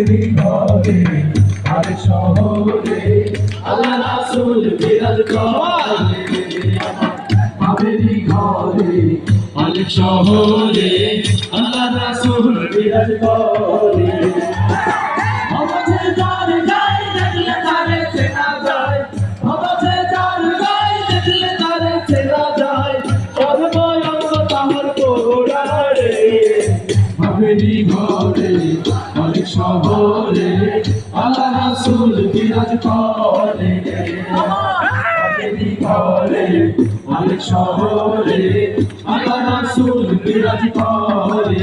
আবেরি ঘরে আর শহরে আল্লাহ রাসূল বিরাজ করে আবেরি ঘরে আর শহরে আল্লাহ রাসূল বিরাজ করে আমাদের যার গায় দেখলে তারে চেনা যায় আমাদের যার গায় দেখলে তারে চেনা যায় সর্বয়ঙ্গ তাহার কোড়ারে আবেরি ঘরে আর শহরে আল্লাহ রাসূল বিরাজ করে আবেরি ঘরে আর শহরে আল্লাহ রাসূল বিরাজ করে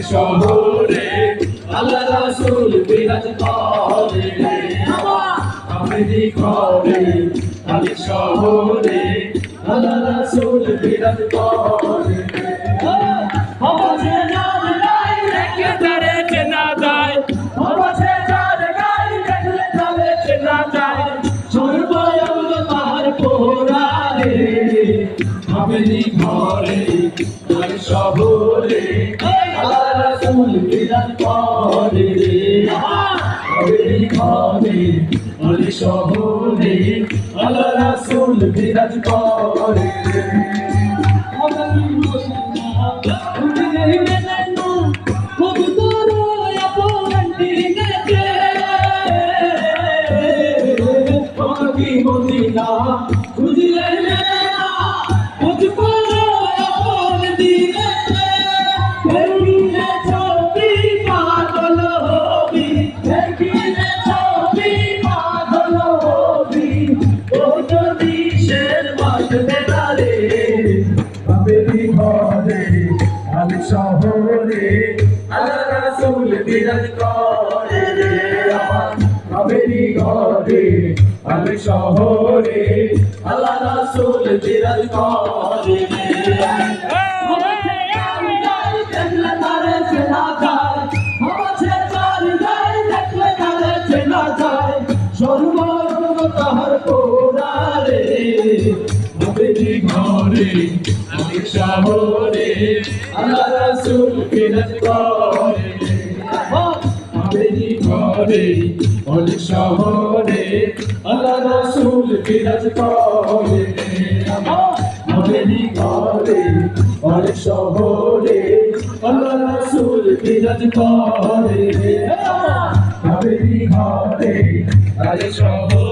শহরে আল্লাহ রাসূল বিরাজ করে আবেরি ঘরে আর শহরে আল্লাহ রাসূল বিরাজ করে আমাদের যার গায় দেখলে তারে চেনা যায় আমাদের যার গায় দেখলে তারে চেনা যায় সর্বয়ঙ্গ তাহার কোড়ারে আবেরি ঘরে আর শহরে আল্লাহ রাসূল বিরাজ করে আবেরি ঘরে আর শহরে আল্লাহ রাসূল বিরাজ করে মদিনা খুঁজলে না মুঝকো আপন দিলে দেখিলে ছবি পাগল হবি দেখিলে ছবি পাগল হবি ও যদি শের বাজবে তারে আবেরি ঘরে আর শহরে আল্লাহ রাসূল বিরাজ করে আবেরি ঘরে আর শহরে আল্লাহ রাসূল বিরাজ করে সর্বয়ঙ্গ তাহার কোড়ারে আবেরি ঘরে আর শহরে আল্লাহ রাসূল বিরাজ করে আবেরি ঘরে আর শহরে আল্লাহ রাসূল বিরাজ করে আবেরি ঘরে আর শহরে আল্লাহ রাসূল বিরাজ করে আবেরি ঘরে আর শহরে